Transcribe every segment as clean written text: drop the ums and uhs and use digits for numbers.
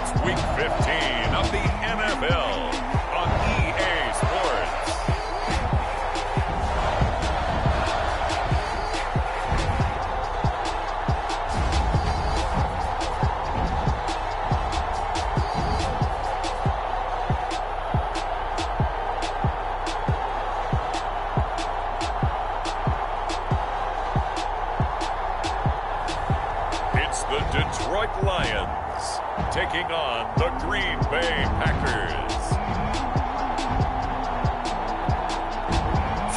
It's Week 15 of the NFL on EA Sports. It's the Detroit Lions taking on the Green Bay Packers.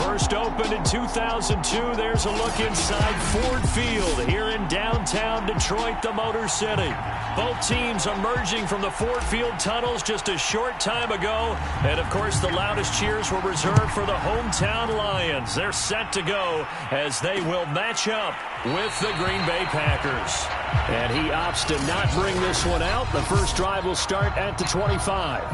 First opened in 2002, there's a look inside Ford Field here in downtown Detroit, the Motor City. Both teams emerging from the Ford Field tunnels just a short time ago. And, of course, the loudest cheers were reserved for the hometown Lions. They're set to go as they will match up with the Green Bay Packers. And he opts to not bring this one out. The first drive will start at the 25.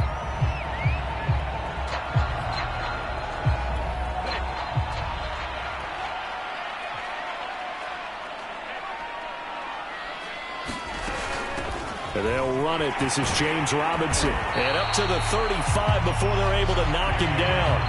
They'll run it. This is James Robinson. And up to the 35 before they're able to knock him down.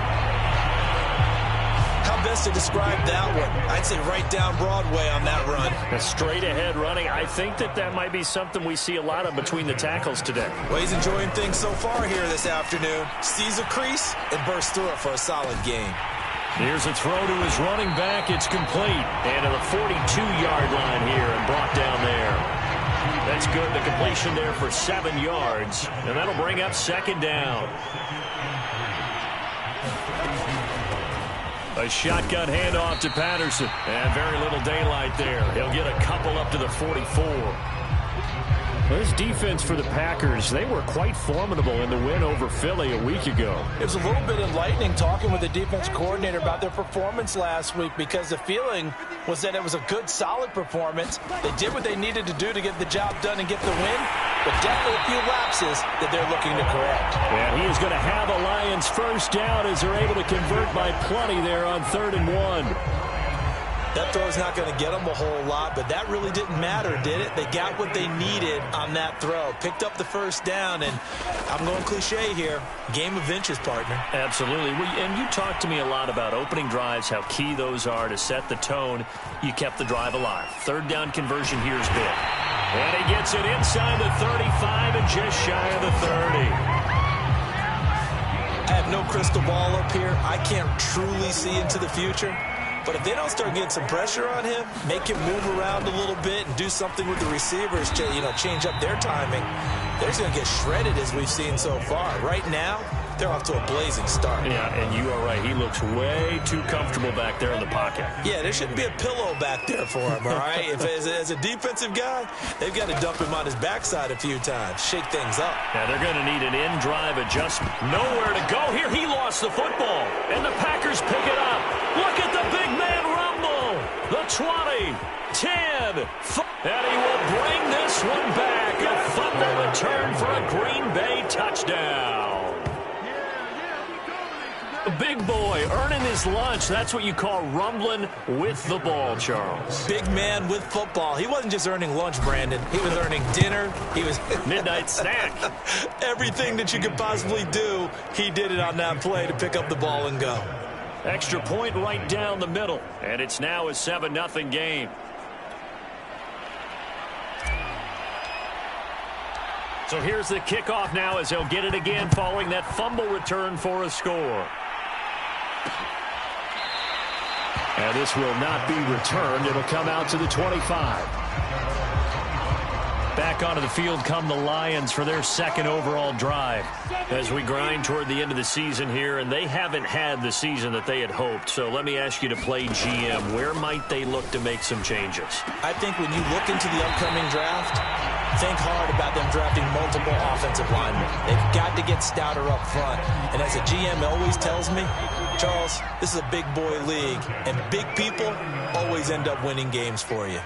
How best to describe that one? I'd say right down Broadway on that run. A straight ahead running. I think that might be something we see a lot of between the tackles today. Well, he's enjoying things so far here this afternoon. Sees a crease and bursts through it for a solid game. Here's a throw to his running back. It's complete. And to the 42-yard line here and brought down there. That's good. The completion there for 7 yards. And that'll bring up second down. A shotgun handoff to Patterson. And very little daylight there. He'll get a couple up to the 44. This defense for the Packers, they were quite formidable in the win over Philly a week ago. It was a little bit enlightening talking with the defense coordinator about their performance last week because the feeling was that it was a good, solid performance. They did what they needed to do to get the job done and get the win, but definitely a few lapses that they're looking to correct. And he is going to have a Lions first down as they're able to convert by plenty there on 3rd and 1. That throw's not going to get them a whole lot, but that really didn't matter, did it? They got what they needed on that throw. Picked up the first down, and I'm going cliche here. Game of inches, partner. Absolutely. And you talked to me a lot about opening drives, how key those are to set the tone. You kept the drive alive. 3rd down conversion here is big. And he gets it inside the 35 and just shy of the 30. I have no crystal ball up here. I can't truly see into the future. But if they don't start getting some pressure on him, make him move around a little bit and do something with the receivers, change up their timing, they're just going to get shredded as we've seen so far. Right now, they're off to a blazing start. Yeah, and you are right. He looks way too comfortable back there in the pocket. Yeah, there shouldn't be a pillow back there for him, all right? As a defensive guy, they've got to dump him on his backside a few times, shake things up. Yeah, they're going to need an in-drive adjustment. Nowhere to go here. He lost the football, and the Packers pick it up. Look at the big man rumble. The 20, 10, and he will bring this one back. A fumble return for a Green Bay touchdown. The big boy earning his lunch. That's what you call rumbling with the ball, Charles. Big man with football. He wasn't just earning lunch, Brandon. He was earning dinner. He was midnight snack. Everything that you could possibly do, he did it on that play to pick up the ball and go. Extra point right down the middle. And it's now a 7-0 game. So here's the kickoff now as they'll get it again following that fumble return for a score. And this will not be returned. It'll come out to the 25. Back onto the field come the Lions for their 2nd overall drive as we grind toward the end of the season here, and they haven't had the season that they had hoped. So let me ask you to play GM. Where might they look to make some changes? I think when you look into the upcoming draft, think hard about them drafting multiple offensive linemen. They've got to get stouter up front. And as a GM always tells me, Charles, this is a big boy league, and big people always end up winning games for you.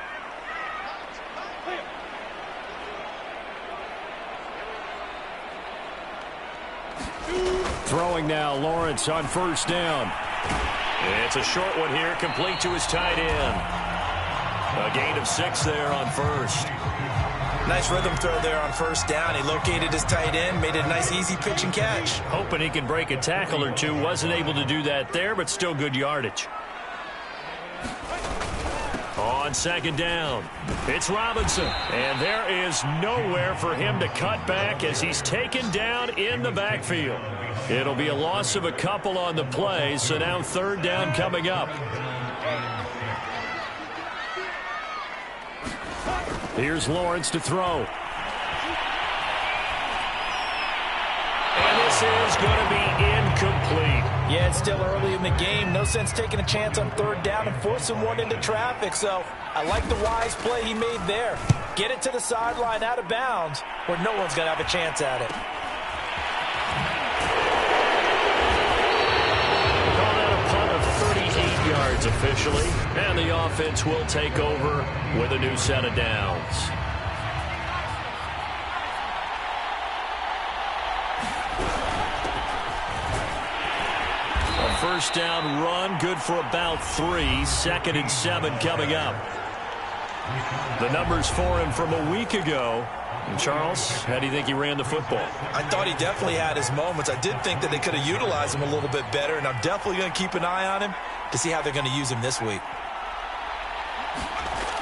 Throwing now, Lawrence on first down. It's a short one here, complete to his tight end. A gain of 6 there on first. Nice rhythm throw there on first down. He located his tight end, made it a nice easy pitch and catch. Hoping he can break a tackle or two. Wasn't able to do that there, but still good yardage. On second down, it's Robinson. And there is nowhere for him to cut back as he's taken down in the backfield. It'll be a loss of a couple on the play, so now third down coming up. Here's Lawrence to throw. And this is going to be incomplete. Yeah, it's still early in the game. No sense taking a chance on third down and forcing one into traffic. So I like the wise play he made there. Get it to the sideline out of bounds where no one's going to have a chance at it. Call that a punt of 38 yards officially. And the offense will take over with a new set of downs. First down run, good for about 3. 2nd and 7 coming up. The numbers for him from a week ago. And Charles, how do you think he ran the football? I thought he definitely had his moments. I did think that they could have utilized him a little bit better, and I'm definitely going to keep an eye on him to see how they're going to use him this week.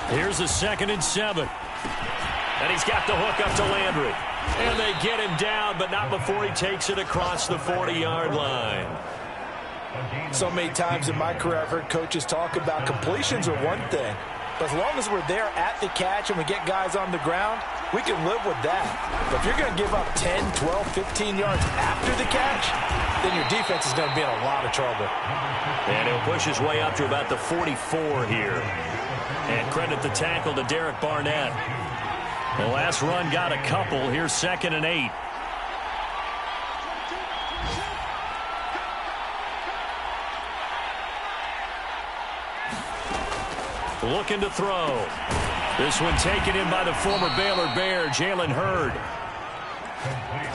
Here's a 2nd and 7. And he's got the hook up to Landry. And they get him down, but not before he takes it across the 40-yard line. So many times in my career I've heard coaches talk about completions are one thing. But as long as we're there at the catch and we get guys on the ground, we can live with that. But if you're going to give up 10, 12, 15 yards after the catch, then your defense is going to be in a lot of trouble. And he'll push his way up to about the 44 here. And credit the tackle to Derek Barnett. The last run got a couple. Here's 2nd and 8. Looking to throw. This one taken in by the former Baylor Bear, Jalen Hurd.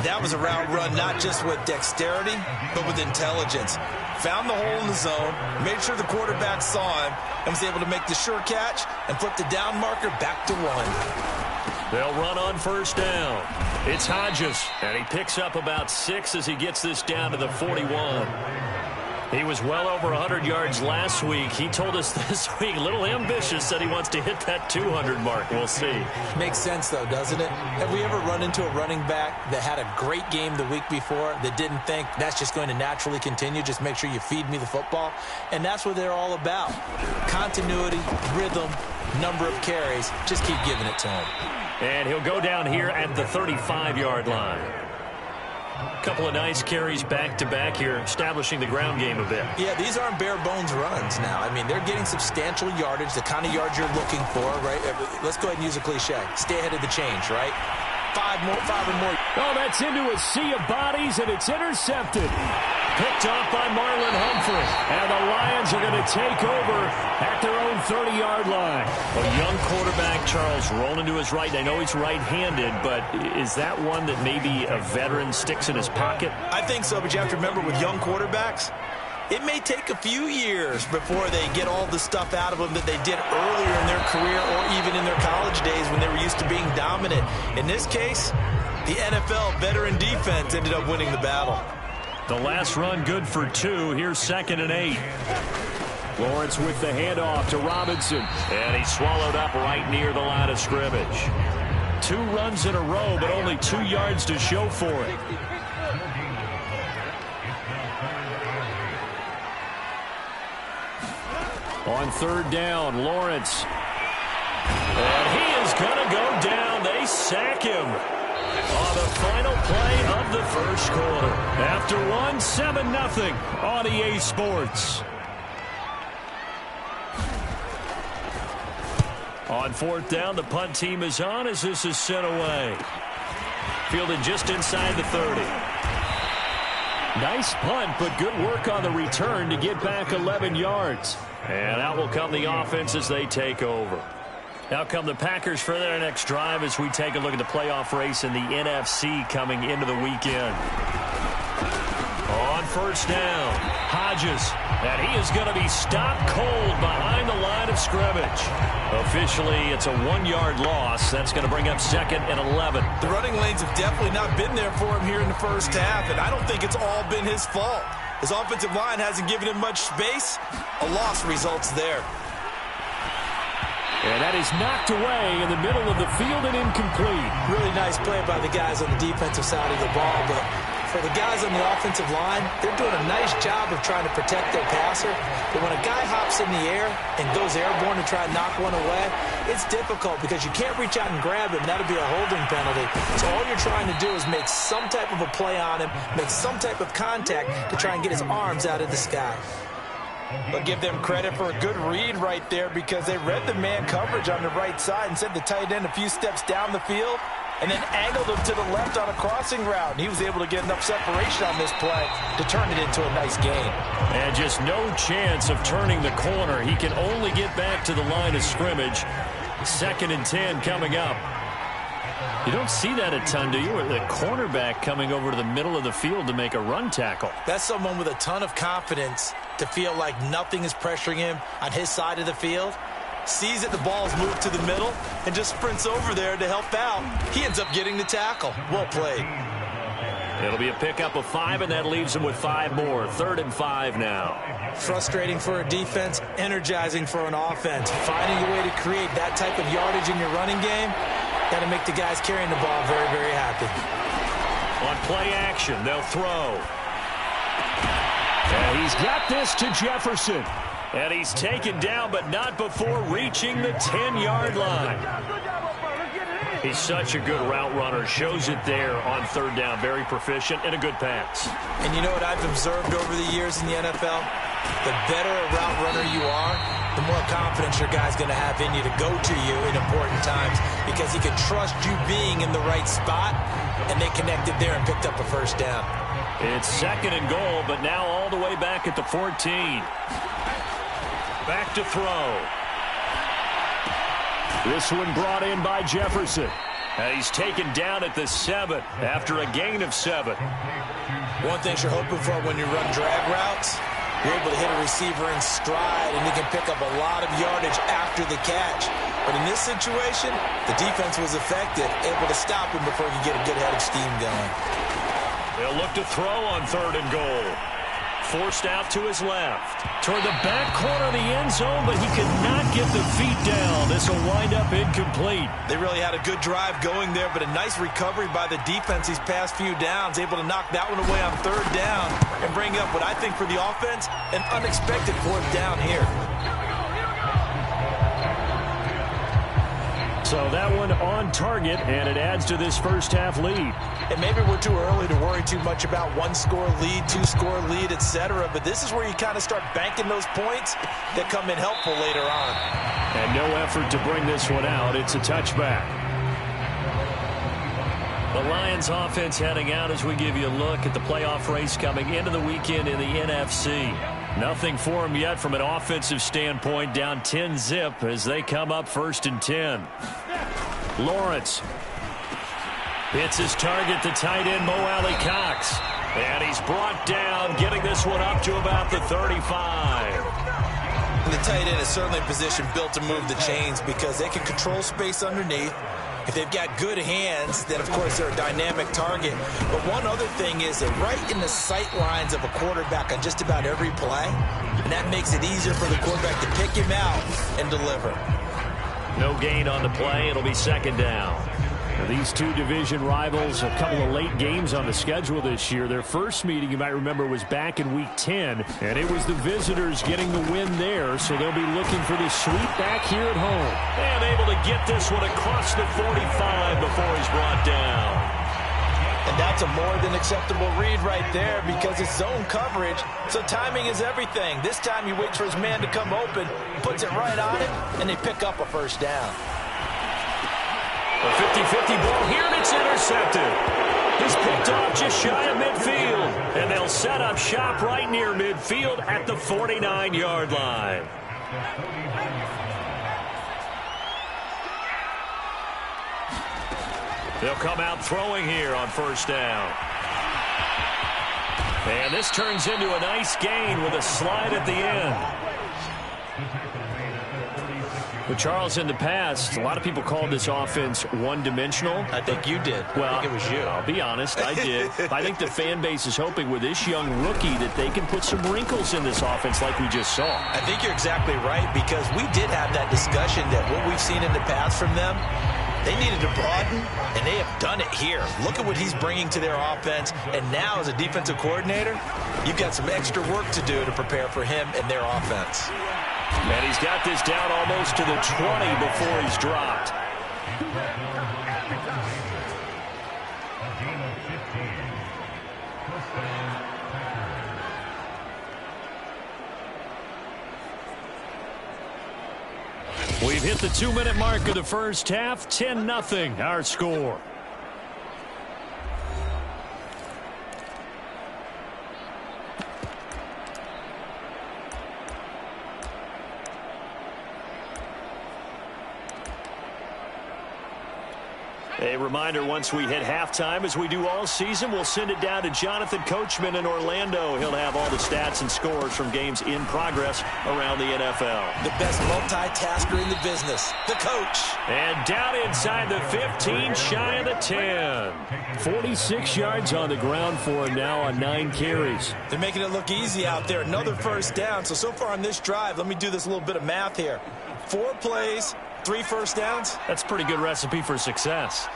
That was a route run not just with dexterity, but with intelligence. Found the hole in the zone, made sure the quarterback saw him, and was able to make the sure catch and flip the down marker back to 1. They'll run on first down. It's Hodges, and he picks up about 6 as he gets this down to the 41. He was well over 100 yards last week. He told us this week, a little ambitious, said he wants to hit that 200 mark. We'll see. Makes sense, though, doesn't it? Have we ever run into a running back that had a great game the week before that didn't think that's just going to naturally continue? Just make sure you feed me the football. And that's what they're all about. Continuity, rhythm, number of carries. Just keep giving it to him. And he'll go down here at the 35-yard line. A couple of nice carries back-to-back here, establishing the ground game a bit. Yeah, these aren't bare-bones runs now. I mean, they're getting substantial yardage, the kind of yards you're looking for, right? Let's go ahead and use a cliche. Stay ahead of the change, right? 5 or more. Oh, that's into a sea of bodies, and it's intercepted. Picked off by Marlon Humphrey. And the Lions are going to take over at their own 30-yard line. A young quarterback, Charles, rolling to his right. I know he's right-handed, but is that one that maybe a veteran sticks in his pocket? I think so, but you have to remember with young quarterbacks, it may take a few years before they get all the stuff out of them that they did earlier in their career or even in their college days when they were used to being dominant. In this case, the NFL veteran defense ended up winning the battle. The last run good for 2. Here's 2nd and 8. Lawrence with the handoff to Robinson. And he's swallowed up right near the line of scrimmage. 2 runs in a row, but only 2 yards to show for it. On third down, Lawrence. And he is going to go down. They sack him on the final play of the first quarter. After 7-0 on EA Sports. On fourth down, the punt team is on as this is sent away. Fielded just inside the 30. Nice punt, but good work on the return to get back 11 yards. And out will come the offense as they take over. Out come the Packers for their next drive as we take a look at the playoff race in the NFC coming into the weekend. On first down, Hodges, and he is going to be stopped cold behind the line of scrimmage. Officially, it's a 1-yard loss. That's going to bring up 2nd and 11. The running lanes have definitely not been there for him here in the first half, and I don't think it's all been his fault. His offensive line hasn't given him much space. A loss results there. And that is knocked away in the middle of the field and incomplete. Really nice play by the guys on the defensive side of the ball, but for the guys on the offensive line, they're doing a nice job of trying to protect their passer. But when a guy hops in the air and goes airborne to try and knock one away, it's difficult because you can't reach out and grab him. That'll be a holding penalty. So all you're trying to do is make some type of a play on him, make some type of contact to try and get his arms out of the sky. But give them credit for a good read right there because they read the man coverage on the right side and sent the tight end a few steps down the field and then angled him to the left on a crossing route. And he was able to get enough separation on this play to turn it into a nice gain. And just no chance of turning the corner. He can only get back to the line of scrimmage. 2nd and 10 coming up. You don't see that a ton, do you? The cornerback coming over to the middle of the field to make a run tackle. That's someone with a ton of confidence to feel like nothing is pressuring him on his side of the field. Sees that the ball's moved to the middle and just sprints over there to help out. He ends up getting the tackle. Well played. It'll be a pickup of 5, and that leaves him with 5 more. 3rd and 5 now. Frustrating for a defense, energizing for an offense. Finding a way to create that type of yardage in your running game, got to make the guys carrying the ball very, very happy. On play action, they'll throw. And he's got this to Jefferson. And he's taken down, but not before reaching the 10-yard line. He's such a good route runner. Shows it there on 3rd down. Very proficient and a good pass. And you know what I've observed over the years in the NFL? The better a route runner you are, the more confidence your guy's going to have in you to go to you in important times because he can trust you being in the right spot, and they connected there and picked up a first down. It's 2nd and goal, but now all the way back at the 14. Back to throw. This one brought in by Jefferson. And he's taken down at the 7 after a gain of 7. One thing you're hoping for when you run drag routes, you're able to hit a receiver in stride, and he can pick up a lot of yardage after the catch. But in this situation, the defense was effective, able to stop him before he could get a good head of steam going. They'll look to throw on 3rd and goal. Forced out to his left. Toward the back corner of the end zone, but he could not get the feet down. This will wind up incomplete. They really had a good drive going there, but a nice recovery by the defense these past few downs, able to knock that one away on 3rd down and bring up what I think for the offense, an unexpected 4th down here. So that one on target, and it adds to this first half lead. And maybe we're too early to worry too much about 1-score lead, 2-score lead, etc. But this is where you kind of start banking those points that come in helpful later on. And no effort to bring this one out. It's a touchback. The Lions offense heading out as we give you a look at the playoff race coming into the weekend in the NFC. Nothing for them yet from an offensive standpoint, down 10-zip as they come up 1st and 10. Lawrence hits his target, the tight end, Mo Alley-Cox. And he's brought down, getting this one up to about the 35. And the tight end is certainly a position built to move the chains because they can control space underneath. If they've got good hands, then, of course, they're a dynamic target. But one other thing is they're right in the sight lines of a quarterback on just about every play, and that makes it easier for the quarterback to pick him out and deliver. No gain on the play. It'll be 2nd down. Now, these two division rivals, a couple of late games on the schedule this year. Their first meeting, you might remember, was back in Week 10, and it was the visitors getting the win there, so they'll be looking for the sweep back here at home. And able to get this one across the 45 before he's brought down. And that's a more than acceptable read right there because it's zone coverage, so timing is everything. This time he waits for his man to come open, puts it right on him, and they pick up a first down. A 50-50 ball here, and it's intercepted. He's picked off just shy of midfield, and they'll set up shop right near midfield at the 49-yard line. They'll come out throwing here on 1st down. And this turns into a nice gain with a slide at the end. But Charles, in the past, a lot of people called this offense one-dimensional. I think you did. Well, I think it was you. I'll be honest, I did. I think the fan base is hoping with this young rookie that they can put some wrinkles in this offense like we just saw. I think you're exactly right, because we did have that discussion that what we've seen in the past from them, they needed to broaden, and they have done it here. Look at what he's bringing to their offense, and now as a defensive coordinator, you've got some extra work to do to prepare for him and their offense. And he's got this down almost to the 20 before he's dropped. We've hit the 2-minute mark of the first half. 10-0 our score. A reminder, once we hit halftime, as we do all season, we'll send it down to Jonathan Coachman in Orlando. He'll have all the stats and scores from games in progress around the NFL. The best multitasker in the business, the coach. And down inside the 15, shy of the 10. 46 yards on the ground for him now on 9 carries. They're making it look easy out there. Another first down. So far on this drive, let me do this little bit of math here. 4 plays, 3 first downs. That's a pretty good recipe for success.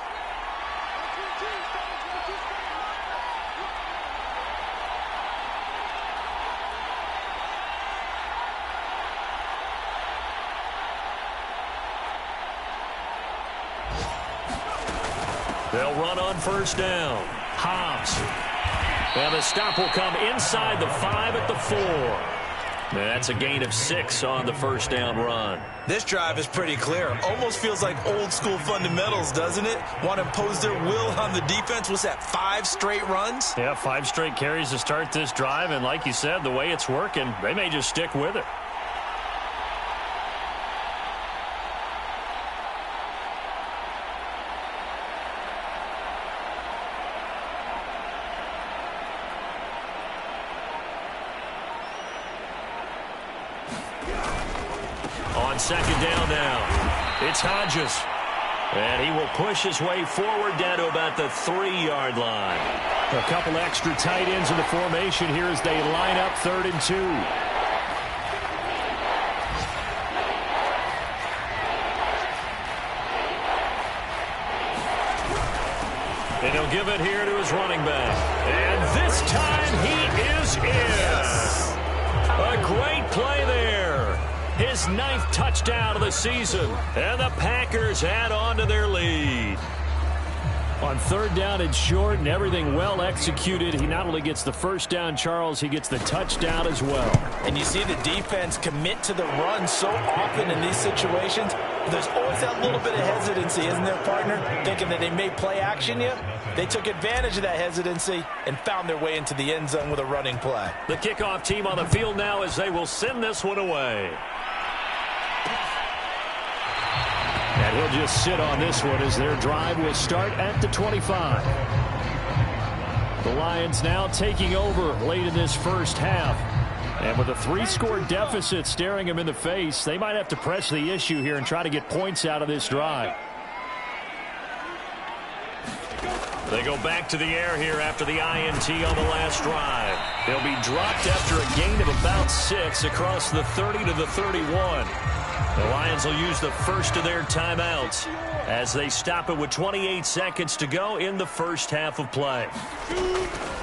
They'll run on first down. Hobbs. And the stop will come inside the 5 at the 4. That's a gain of 6 on the first down run. This drive is pretty clear. Almost feels like old school fundamentals, doesn't it? Want to impose their will on the defense. What's that, 5 straight runs? Yeah, 5 straight carries to start this drive. And like you said, the way it's working, they may just stick with it. Second down now. It's Hodges. And he will push his way forward down to about the 3-yard line. A couple extra tight ends in the formation here as they line up 3rd and 2. And he'll give it here to his running back. And this time he is in. Yes. A great play there. His 9th touchdown of the season. And the Packers add on to their lead. On 3rd down and short and everything well executed, he not only gets the first down, Charles, he gets the touchdown as well. And you see the defense commit to the run so often in these situations. There's always that little bit of hesitancy, isn't there, partner? Thinking that they may play action you. They took advantage of that hesitancy and found their way into the end zone with a running play. The kickoff team on the field now as they will send this one away. And he'll just sit on this one as their drive will start at the 25. The Lions now taking over late in this first half. And with a 3-score deficit staring them in the face, they might have to press the issue here and try to get points out of this drive. They go back to the air here after the INT on the last drive. They'll be dropped after a gain of about 6 across the 30 to the 31. The Lions will use the first of their timeouts as they stop it with 28 seconds to go in the first half of play.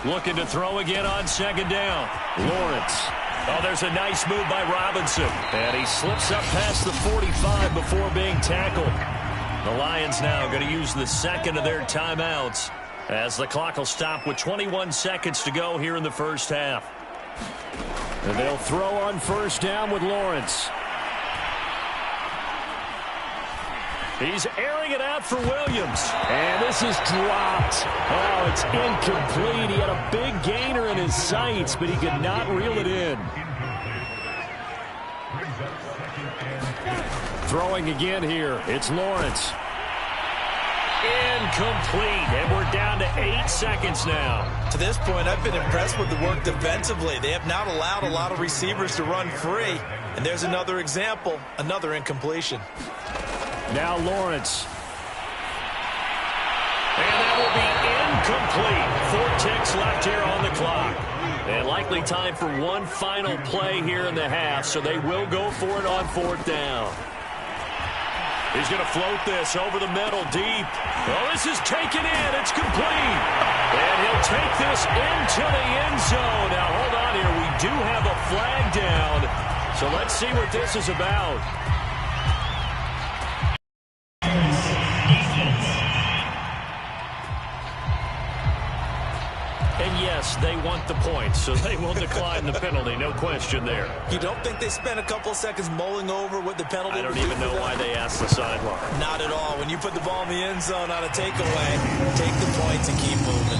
Looking to throw again on 2nd down. Lawrence. Oh, there's a nice move by Robinson. And he slips up past the 45 before being tackled. The Lions now going to use the second of their timeouts as the clock will stop with 21 seconds to go here in the first half. And they'll throw on first down with Lawrence. He's airing it out for Williams. And this is dropped. Oh, it's incomplete. He had a big gainer in his sights, but he could not reel it in. Throwing again here. It's Lawrence. Incomplete. And we're down to 8 8 seconds now. To this point, I've been impressed with the work defensively. They have not allowed a lot of receivers to run free. And there's another example, another incompletion. Now Lawrence. And that will be incomplete. 4 ticks left here on the clock. And likely time for one final play here in the half, so they will go for it on 4th down. He's going to float this over the middle deep. Oh, this is taken in. It's complete. And he'll take this into the end zone. Now, hold on here. We do have a flag down. So let's see what this is about. And yes, they want the points, so they will decline the penalty. No question there. You don't think they spent a couple of seconds mulling over what the penalty would be? I don't even know why they asked the sideline. Not at all. When you put the ball in the end zone on a takeaway, take the points and keep moving.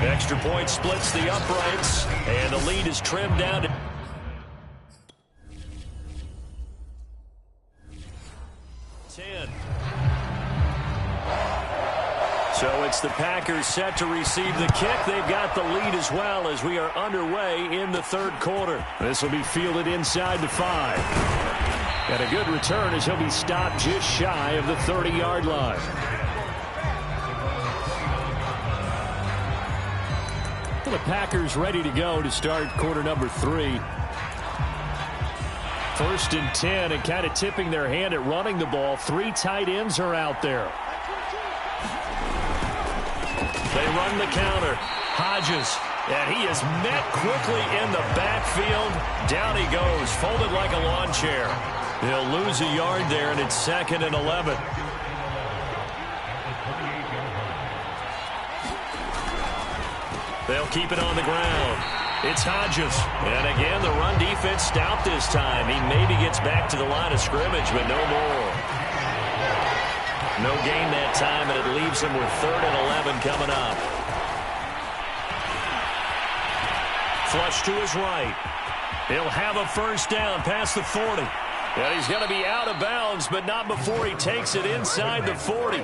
Extra point splits the uprights, and the lead is trimmed down to 10. So it's the Packers set to receive the kick. They've got the lead as well as we are underway in the 3rd quarter. This will be fielded inside the 5. And a good return as he'll be stopped just shy of the 30-yard line. The Packers ready to go to start quarter number 3. 1st and 10, and kind of tipping their hand at running the ball. 3 tight ends are out there. They run the counter. Hodges, and he is met quickly in the backfield. Down he goes, folded like a lawn chair. He'll lose a yard there, and it's 2nd and 11. They'll keep it on the ground. It's Hodges. And again, the run defense stout this time. He maybe gets back to the line of scrimmage, but no more. No gain that time, and it leaves him with 3rd and 11 coming up. Flush to his right. He'll have a 1st down past the 40. And he's going to be out of bounds, but not before he takes it inside the 40.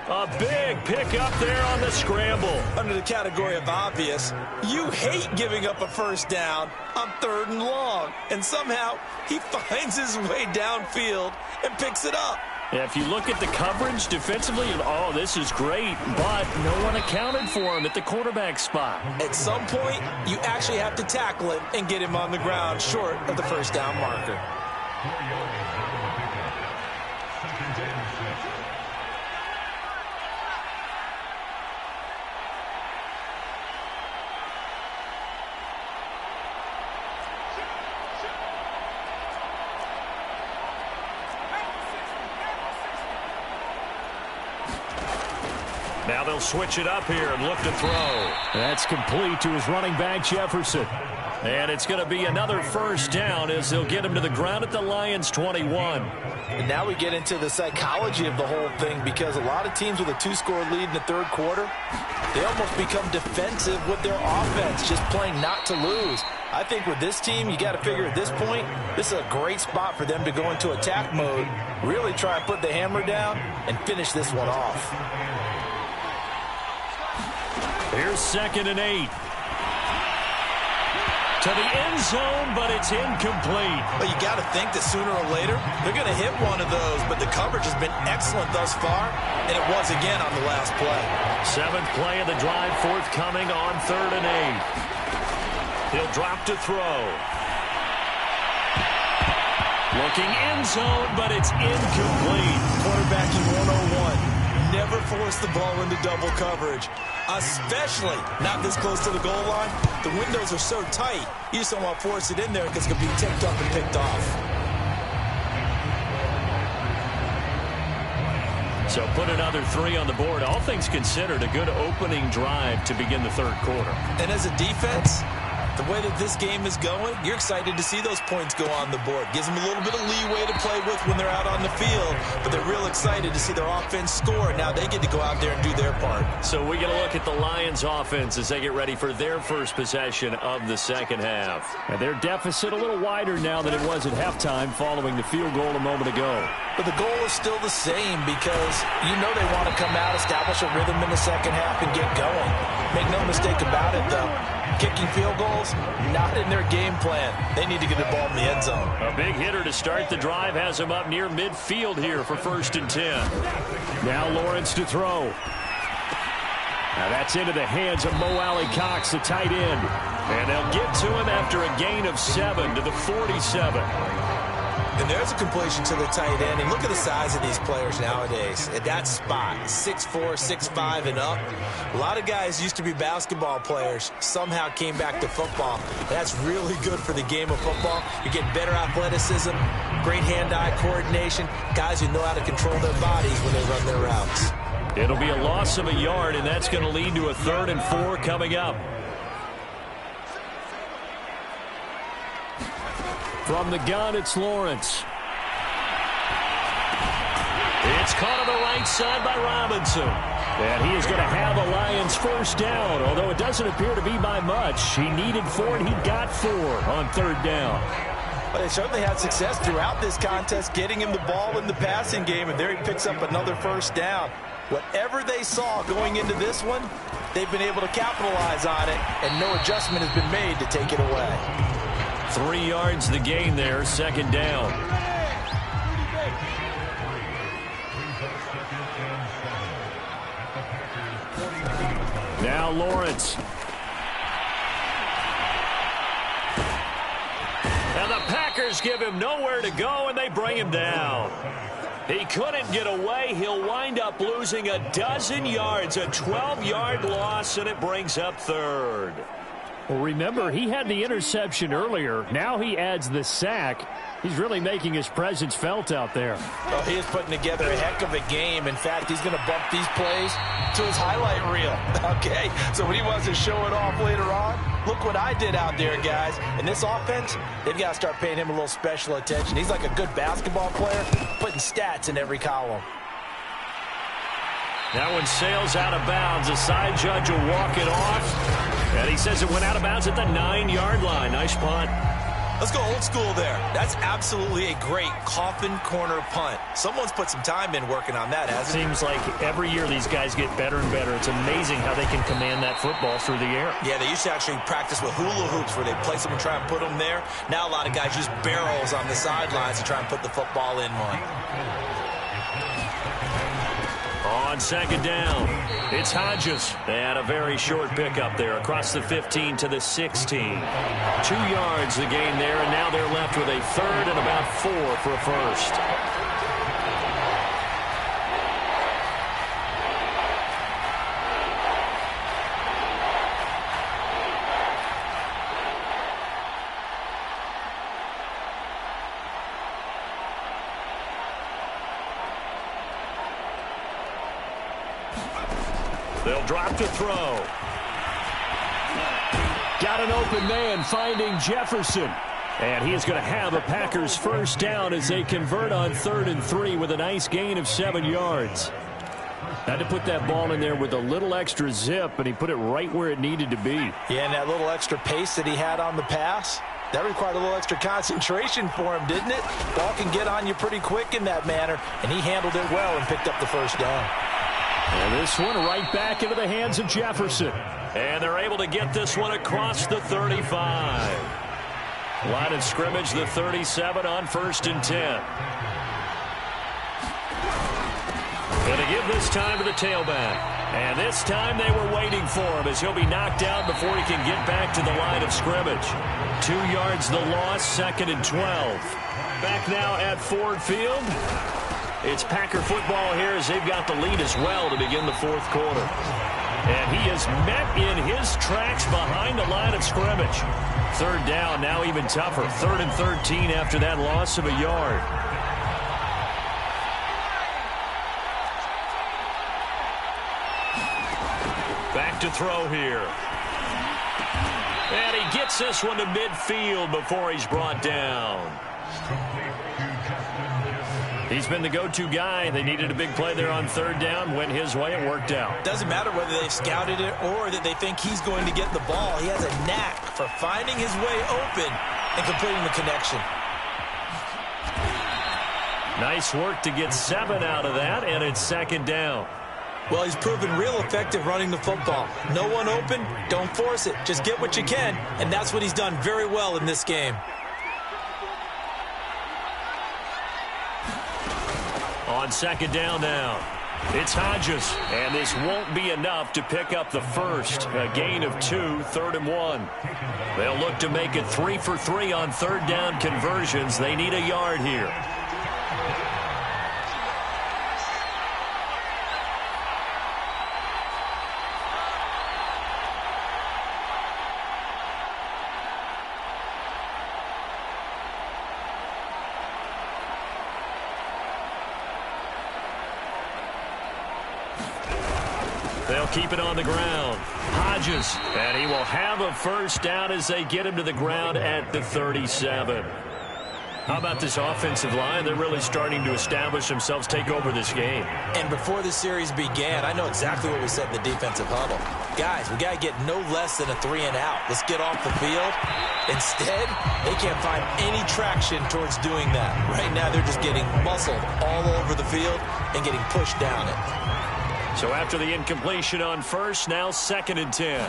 A big pickup there on the scramble. Under the category of obvious, you hate giving up a 1st down on 3rd and long. And somehow he finds his way downfield and picks it up. Yeah, if you look at the coverage defensively, oh, this is great, but no one accounted for him at the quarterback spot. At some point, you actually have to tackle him and get him on the ground short of the 1st down marker. Now they'll switch it up here and look to throw. That's complete to his running back, Jefferson. And it's going to be another 1st down as they'll get him to the ground at the Lions' 21. And now we get into the psychology of the whole thing, because a lot of teams with a 2-score lead in the 3rd quarter, they almost become defensive with their offense, just playing not to lose. I think with this team, you got to figure at this point, this is a great spot for them to go into attack mode, really try and put the hammer down and finish this one off. Here's 2nd and 8. To the end zone, but it's incomplete. Well, you got to think that sooner or later, they're going to hit one of those, but the coverage has been excellent thus far, and it was again on the last play. 7th play of the drive, forthcoming on 3rd and 8. He'll drop to throw. Looking end zone, but it's incomplete. Quarterbacking 101. Never force the ball into double coverage, especially not this close to the goal line. The windows are so tight, you just don't want to force it in there because it could be tipped up and picked off. So put another 3 on the board. All things considered, a good opening drive to begin the 3rd quarter. And as a defense, The way that this game is going, you're excited to see those points go on the board. Gives them a little bit of leeway to play with when they're out on the field, but they're real excited to see their offense score. Now they get to go out there and do their part. So we get a look at the Lions offense as they get ready for their first possession of the second half. And their deficit a little wider now than it was at halftime following the field goal a moment ago. But the goal is still the same because you know they want to come out, establish a rhythm in the second half, and get going. Make no mistake about it, though. Kicking field goals, not in their game plan. They need to get the ball in the end zone. A big hitter to start the drive has him up near midfield here for 1st and 10. Now Lawrence to throw. Now that's into the hands of Mo Alley-Cox, the tight end. And they'll get to him after a gain of 7 to the 47. And there's a completion to the tight end. And look at the size of these players nowadays. At that spot, 6'4", 6'5", and up. A lot of guys used to be basketball players, somehow came back to football. That's really good for the game of football. You're getting better athleticism, great hand-eye coordination, guys who know how to control their bodies when they run their routes. It'll be a loss of a yard, and that's going to lead to a 3rd and 4 coming up. From the gun, it's Lawrence. It's caught on the right side by Robinson. And he is going to have a Lions first down, although it doesn't appear to be by much. He needed 4, and he got 4 on 3rd down. But they certainly had success throughout this contest, getting him the ball in the passing game, and there he picks up another first down. Whatever they saw going into this one, they've been able to capitalize on it, and no adjustment has been made to take it away. 3 yards the gain there, 2nd down. Now Lawrence. And the Packers give him nowhere to go, and they bring him down. He couldn't get away. He'll wind up losing a dozen yards, a 12-yard loss, and it brings up 3rd. Well, remember, he had the interception earlier. Now he adds the sack. He's really making his presence felt out there. Well, he is putting together a heck of a game. In fact, he's going to bump these plays to his highlight reel. Okay, so when he wants to show it off later on, look what I did out there, guys. In this offense, they've got to start paying him a little special attention. He's like a good basketball player, putting stats in every column. That one sails out of bounds. The side judge will walk it off. And he says it went out of bounds at the 9-yard line. Nice punt. Let's go old school there. That's absolutely a great coffin corner punt. Someone's put some time in working on that, hasn't it? Seems like every year these guys get better and better. It's amazing how they can command that football through the air. Yeah, they used to actually practice with hula hoops where they place them and try and put them there. Now a lot of guys use barrels on the sidelines to try and put the football in one. On 2nd down, it's Hodges. They had a very short pickup there across the 15 to the 16. 2 yards the gain there, and now they're left with a 3rd and about 4 for a first. They'll drop to throw. Got an open man finding Jefferson. And he is going to have a Packers first down as they convert on 3rd and 3 with a nice gain of 7 yards. Had to put that ball in there with a little extra zip, and he put it right where it needed to be. Yeah, and that little extra pace that he had on the pass, that required a little extra concentration for him, didn't it? Ball can get on you pretty quick in that manner, and he handled it well and picked up the first down. And this one right back into the hands of Jefferson. And they're able to get this one across the 35. Line of scrimmage, the 37 on 1st and 10. Going to give this time to the tailback. And this time they were waiting for him as he'll be knocked down before he can get back to the line of scrimmage. 2 yards the loss, 2nd and 12. Back now at Ford Field. It's Packer football here as they've got the lead as well to begin the 4th quarter. And he is met in his tracks behind the line of scrimmage. 3rd down, now even tougher. 3rd and 13 after that loss of a yard. Back to throw here. And he gets this one to midfield before he's brought down. He's been the go-to guy. They needed a big play there on third down. Went his way. It worked out. Doesn't matter whether they've scouted it or that they think he's going to get the ball. He has a knack for finding his way open and completing the connection. Nice work to get 7 out of that, and it's second down. Well, he's proven real effective running the football. No one open, don't force it. Just get what you can, and that's what he's done very well in this game. On second down now, it's Hodges, and this won't be enough to pick up the first. A gain of 2, 3rd and 1. They'll look to make it 3 for 3 on third down conversions. They need a yard here. They'll keep it on the ground. Hodges, and he will have a first down as they get him to the ground at the 37. How about this offensive line? They're really starting to establish themselves, take over this game. And before the series began, I know exactly what we said in the defensive huddle. Guys, we got to get no less than a 3 and out. Let's get off the field. Instead, they can't find any traction towards doing that. Right now, they're just getting muscled all over the field and getting pushed down it. So after the incompletion on first, now 2nd and 10.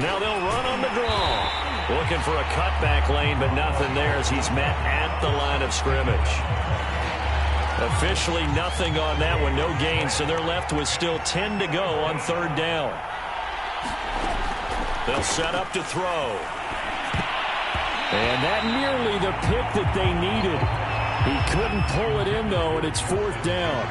Now they'll run on the draw. Looking for a cutback lane, but nothing there as he's met at the line of scrimmage. Officially nothing on that one, no gain, so they're left with still 10 to go on third down. They'll set up to throw. And that nearly the pick that they needed. He couldn't pull it in, though, and it's 4th down.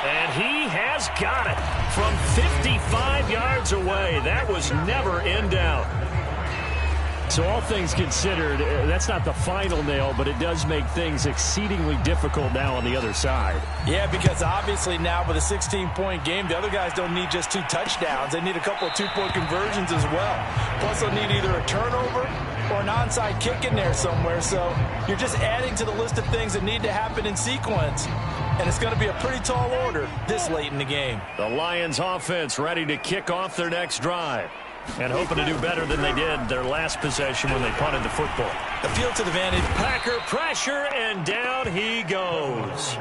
And he has got it from 55 yards away. That was never in doubt. So all things considered, that's not the final nail, but it does make things exceedingly difficult now on the other side. Yeah, because obviously now with a 16-point game, the other guys don't need just 2 touchdowns. They need a couple of 2-point conversions as well. Plus, they'll need either a turnover or an onside kick in there somewhere. So you're just adding to the list of things that need to happen in sequence. And it's going to be a pretty tall order this late in the game. The Lions offense ready to kick off their next drive. And hoping to do better than they did their last possession when they punted the football. The field to the vantage. Packer pressure, and down he goes.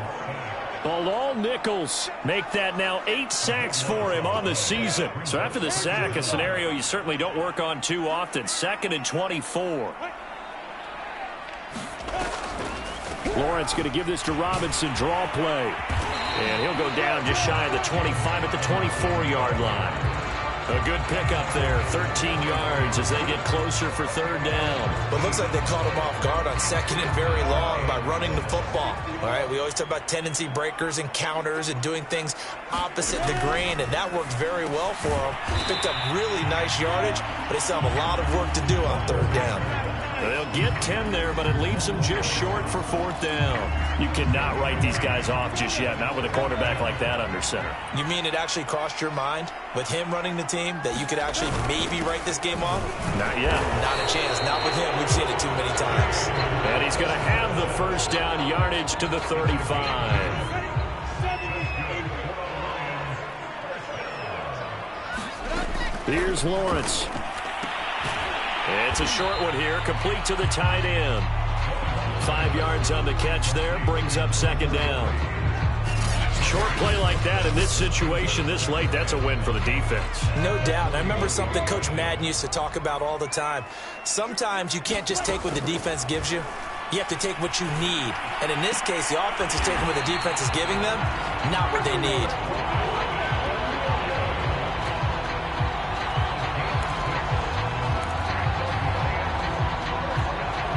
Bilal Nichols make that now 8 sacks for him on the season. So after the sack, a scenario you certainly don't work on too often. 2nd and 24. Lawrence going to give this to Robinson, draw play. And he'll go down just shy of the 25 at the 24-yard line. A good pickup there, 13 yards as they get closer for third down. But looks like they caught him off guard on 2nd and very long by running the football. All right, we always talk about tendency breakers and counters and doing things opposite the grain, and that worked very well for him. Picked up really nice yardage, but they still have a lot of work to do on third down. They'll get 10 there, but it leaves them just short for 4th down. You cannot write these guys off just yet, not with a quarterback like that under center. You mean it actually crossed your mind with him running the team that you could actually maybe write this game off? Not yet. Not a chance. Not with him. We've seen it too many times. And he's going to have the first down, yardage to the 35. Here's Lawrence. It's a short one here, complete to the tight end. 5 yards on the catch there, brings up 2nd down. Short play like that in this situation this late, that's a win for the defense. No doubt. I remember something Coach Madden used to talk about all the time. Sometimes you can't just take what the defense gives you. You have to take what you need. And in this case, the offense is taking what the defense is giving them, not what they need.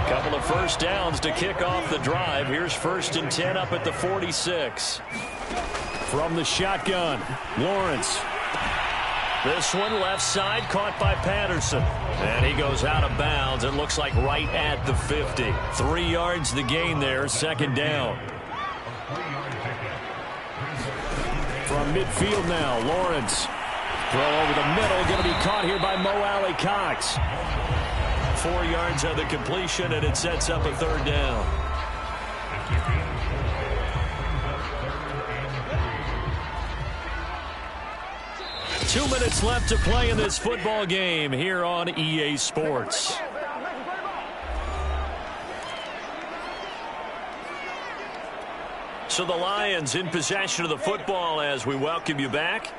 Couple of first downs to kick off the drive. Here's 1st and 10 up at the 46. From the shotgun, Lawrence. This one left side caught by Patterson. And he goes out of bounds. It looks like right at the 50. 3 yards the gain there, 2nd down. From midfield now, Lawrence. Throw over the middle, going to be caught here by Mo Alley-Cox. 4 yards on the completion, and it sets up a third down. Two minutes left to play in this football game here on EA Sports. So the Lions in possession of the football as we welcome you back.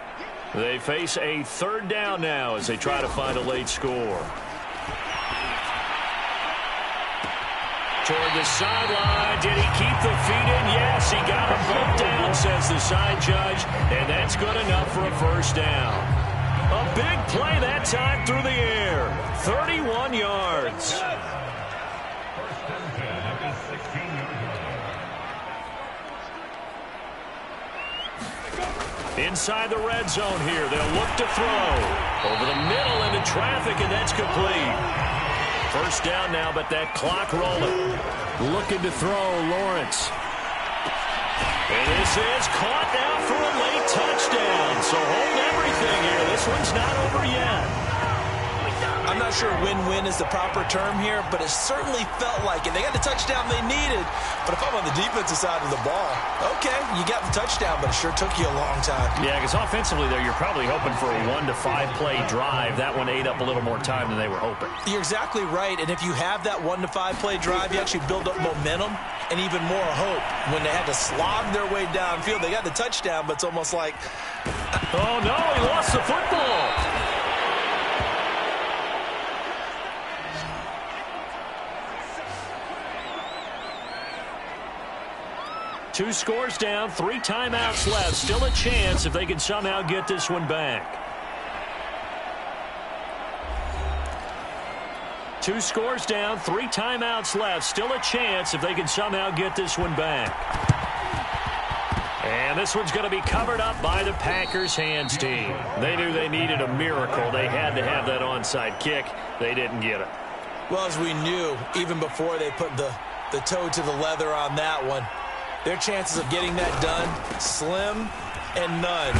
They face a third down now as they try to find a late score. Toward the sideline. Did he keep the feet in? Yes, he got them both down, says the side judge, and that's good enough for a first down. A big play that time through the air. 31 yards. Inside the red zone here. They'll look to throw. Over the middle into traffic, and that's complete. First down now, but that clock rolling. Looking to throw, Lawrence. And this is caught now for a late touchdown. So hold everything here. This one's not over yet. I'm not sure win-win is the proper term here, but it certainly felt like it. They got the touchdown they needed, but if I'm on the defensive side of the ball, okay, you got the touchdown, but it sure took you a long time. Yeah, because offensively there, you're probably hoping for a 1 to 5 play drive. That one ate up a little more time than they were hoping. You're exactly right, and if you have that 1 to 5 play drive, you actually build up momentum and even more hope. When they had to slog their way downfield, they got the touchdown, but it's almost like... Oh, no, he lost the football. Two scores down, 3 timeouts left. Still a chance if they can somehow get this one back. 2 scores down, 3 timeouts left. Still a chance if they can somehow get this one back. And this one's going to be covered up by the Packers hands team. They knew they needed a miracle. They had to have that onside kick. They didn't get it. Well, as we knew, even before they put the toe to the leather on that one, their chances of getting that done, slim and none.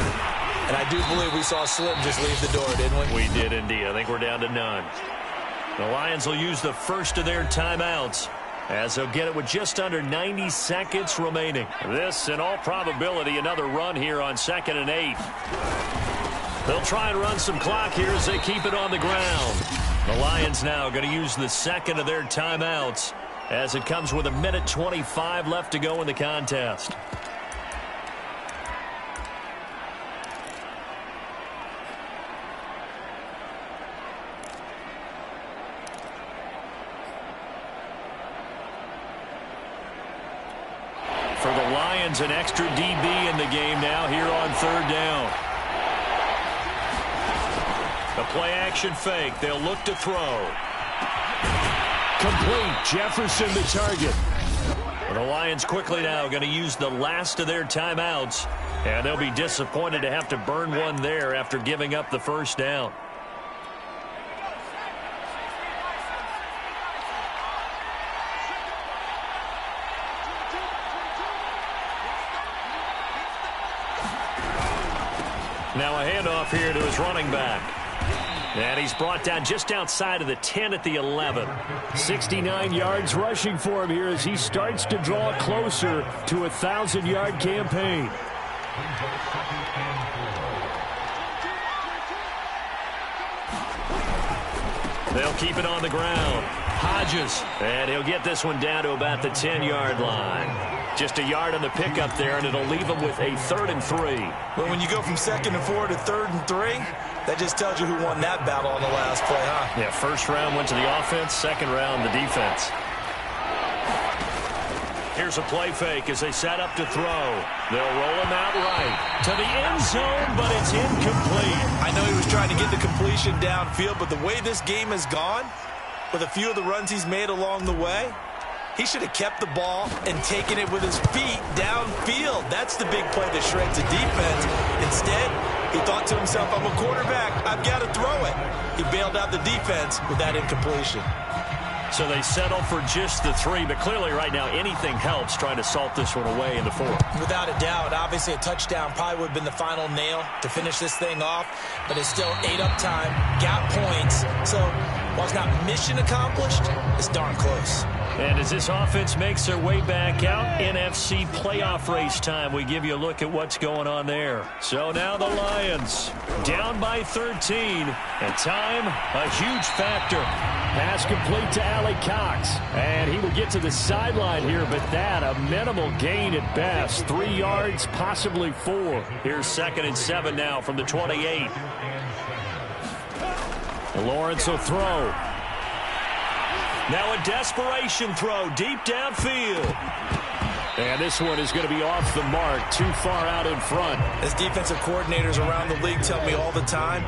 And I do believe we saw Slim just leave the door, didn't we? We did indeed. I think we're down to none. The Lions will use the first of their timeouts as they'll get it with just under 90 seconds remaining. This, in all probability, another run here on 2nd and 8. They'll try and run some clock here as they keep it on the ground. The Lions now going to use the second of their timeouts as it comes with 1:25 left to go in the contest. For the Lions, an extra DB in the game now here on 3rd down. A play-action fake. They'll look to throw. Complete. Jefferson the target. The Lions quickly now going to use the last of their timeouts, and they'll be disappointed to have to burn one there after giving up the first down. Now a handoff here to his running back. And he's brought down just outside of the 10 at the 11. 69 yards rushing for him here as he starts to draw closer to a 1,000-yard campaign. They'll keep it on the ground. Hodges. And he'll get this one down to about the 10-yard line. Just a yard on the pickup there, and it'll leave him with a 3rd and 3. Well, when you go from 2nd and 4 to 3rd and 3, that just tells you who won that battle on the last play, huh? Yeah, first round went to the offense, second round the defense. Here's a play fake as they set up to throw. They'll roll him out right to the end zone, but it's incomplete. I know he was trying to get the completion downfield, but the way this game has gone, with a few of the runs he's made along the way, he should have kept the ball and taken it with his feet downfield. That's the big play that shreds the defense. Instead, he thought to himself, I'm a quarterback. I've got to throw it. He bailed out the defense with that incompletion. So they settle for just the 3, but clearly right now anything helps trying to salt this one away in the 4th. Without a doubt, obviously a touchdown probably would have been the final nail to finish this thing off, but it's still 8 up time, got points. So while it's not mission accomplished, it's darn close. And as this offense makes their way back out, NFC playoff race time, we give you a look at what's going on there. So now the Lions down by 13, and time, a huge factor. Pass complete to Allie Cox, and he will get to the sideline here, but that a minimal gain at best. 3 yards, possibly 4. Here's 2nd and 7 now from the 28. Lawrence will throw. Now a desperation throw deep downfield. And this one is going to be off the mark, too far out in front. As defensive coordinators around the league tell me all the time,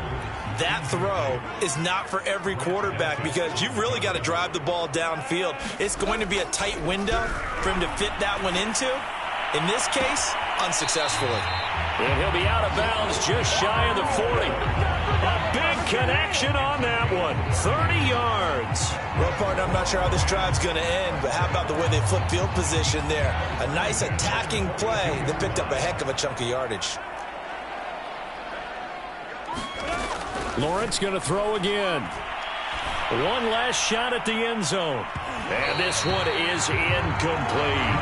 that throw is not for every quarterback because you've really got to drive the ball downfield. It's going to be a tight window for him to fit that one into. In this case, unsuccessfully. And he'll be out of bounds just shy of the 40. A big connection on that one. 30 yards. Well, partner, I'm not sure how this drive's going to end, but how about the way they flip field position there? A nice attacking play that picked up a heck of a chunk of yardage. Lawrence going to throw again. One last shot at the end zone. And this one is incomplete.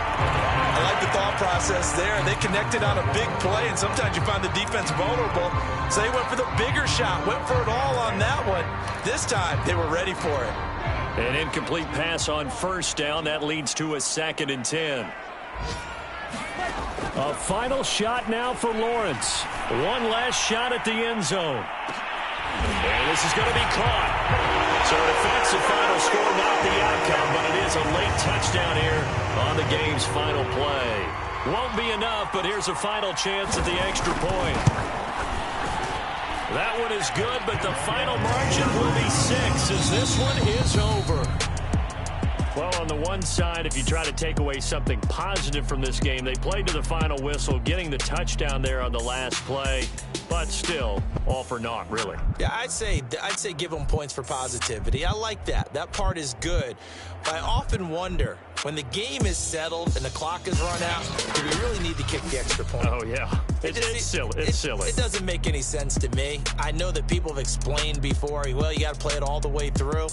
I like the thought process there. They connected on a big play, and sometimes you find the defense vulnerable. So they went for the bigger shot, went for it all on that one. This time, they were ready for it. An incomplete pass on 1st down. That leads to a 2nd and 10. A final shot now for Lawrence. One last shot at the end zone. And this is going to be caught. So a defensive final score, not the outcome, but it is a late touchdown here on the game's final play. Won't be enough, but here's a final chance at the extra point. That one is good, but the final margin will be 6 as this one is over. Well, on the one side, if you try to take away something positive from this game, they played to the final whistle, getting the touchdown there on the last play, but still, all for naught, really. Yeah, I'd say give them points for positivity. I like that. That part is good. But I often wonder, when the game is settled and the clock is run out, do we really need to kick the extra point? Oh, yeah. It's silly. It's silly. It doesn't make any sense to me. I know that people have explained before, well, you got to play it all the way through.